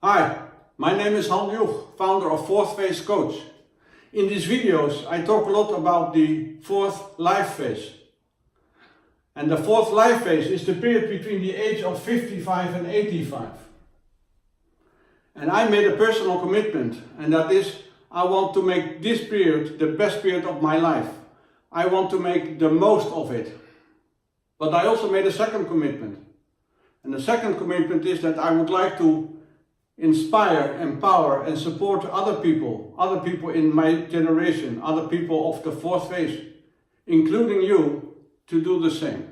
Hi, my name is Han Joeg, founder of Fourth Phase Coach. In these videos I talk a lot about the fourth life phase. And the fourth life phase is the period between the age of 55 and 85. And I made a personal commitment, and that is I want to make this period the best period of my life. I want to make the most of it. But I also made a second commitment. And the second commitment is that I would like to inspire, empower and support other people in my generation, other people of the fourth phase, including you, to do the same.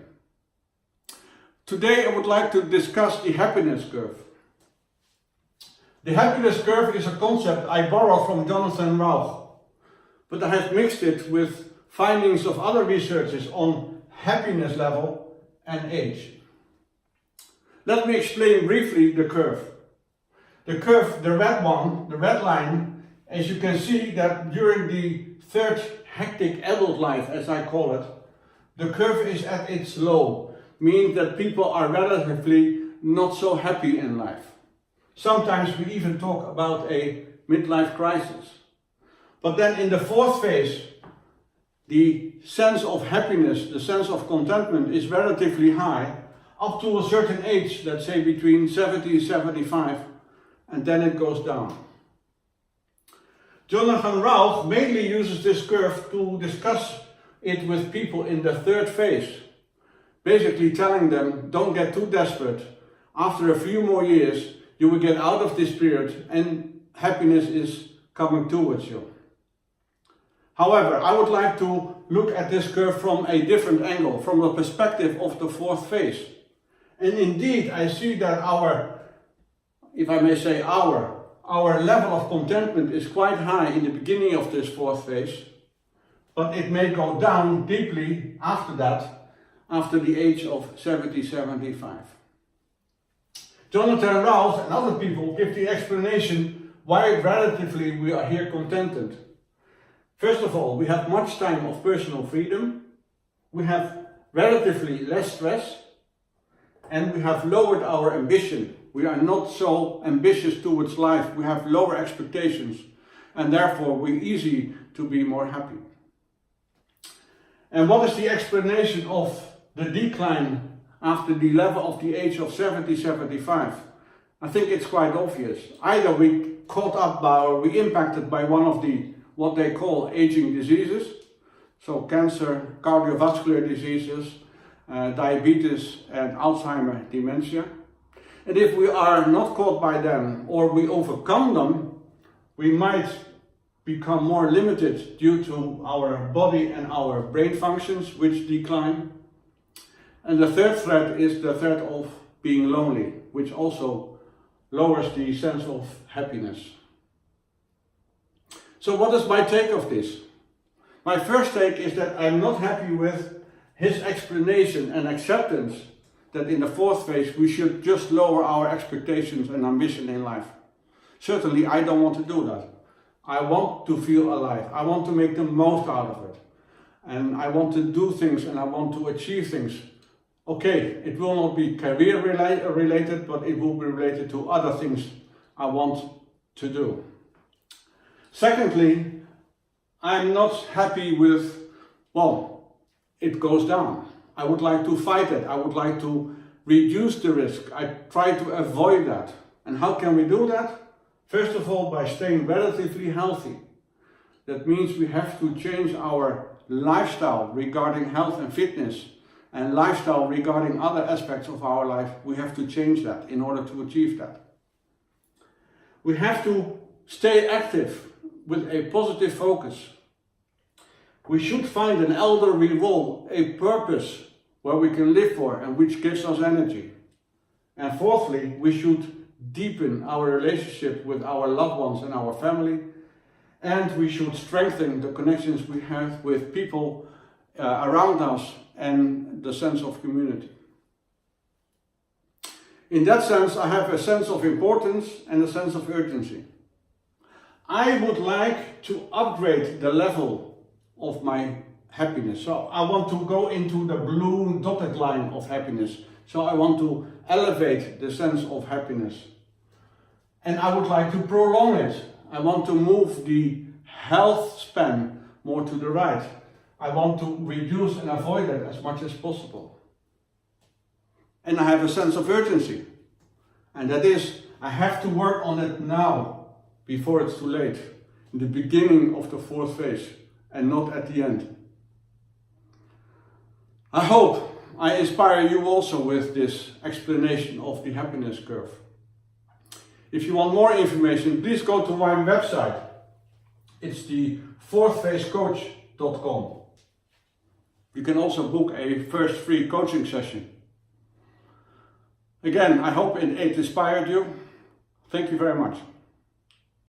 Today I would like to discuss the happiness curve. The happiness curve is a concept I borrowed from Jonathan Rauch, but I have mixed it with findings of other researchers on happiness level and age. Let me explain briefly the curve. The curve, the red one, the red line, as you can see that during the third hectic adult life, as I call it, the curve is at its low, meaning that people are relatively not so happy in life. Sometimes we even talk about a midlife crisis. But then in the fourth phase, the sense of happiness, the sense of contentment is relatively high, up to a certain age, let's say between 70 and 75, and then it goes down. Jonathan Rauch mainly uses this curve to discuss it with people in the third phase, basically telling them, don't get too desperate. After a few more years, you will get out of this period and happiness is coming towards you. However, I would like to look at this curve from a different angle, from the perspective of the fourth phase. And indeed, I see that our level of contentment is quite high in the beginning of this fourth phase, but it may go down deeply after that, after the age of 70, 75. Jonathan Rauch and other people give the explanation why relatively we are here contented. First of all, we have much time of personal freedom, we have relatively less stress, and we have lowered our ambition. We are not so ambitious towards life, we have lower expectations, and therefore we're easy to be more happy. And what is the explanation of the decline after the level of the age of 70, 75? I think it's quite obvious. Either we caught up by or we impacted by one of the what they call aging diseases, so cancer, cardiovascular diseases, diabetes and Alzheimer, dementia. And if we are not caught by them or we overcome them, we might become more limited due to our body and our brain functions which decline. And the third threat is the threat of being lonely, which also lowers the sense of happiness. So what is my take of this? My first take is that I'm not happy with his explanation and acceptance that in the fourth phase we should just lower our expectations and ambition in life. Certainly I don't want to do that. I want to feel alive. I want to make the most out of it. And I want to do things and I want to achieve things. Okay, it will not be career related, but it will be related to other things I want to do. Secondly, I'm not happy with, it goes down. I would like to fight it. I would like to reduce the risk. I try to avoid that. And how can we do that? First of all, by staying relatively healthy. That means we have to change our lifestyle regarding health and fitness and lifestyle regarding other aspects of our life. We have to change that in order to achieve that. We have to stay active with a positive focus. We should find an elderly role, a purpose where we can live for and which gives us energy. And fourthly, we should deepen our relationship with our loved ones and our family, and we should strengthen the connections we have with people around us and the sense of community. In that sense, I have a sense of importance and a sense of urgency. I would like to upgrade the level of my happiness. So I want to go into the blue dotted line of happiness. So I want to elevate the sense of happiness. And I would like to prolong it. I want to move the health span more to the right. I want to reduce and avoid it as much as possible. And I have a sense of urgency. And that is, I have to work on it now, before it's too late. In the beginning of the fourth phase, and not at the end. I hope I inspire you also with this explanation of the happiness curve. If you want more information, please go to my website. It's the fourthphasecoach.com. You can also book a first free coaching session. Again, I hope it inspired you. Thank you very much.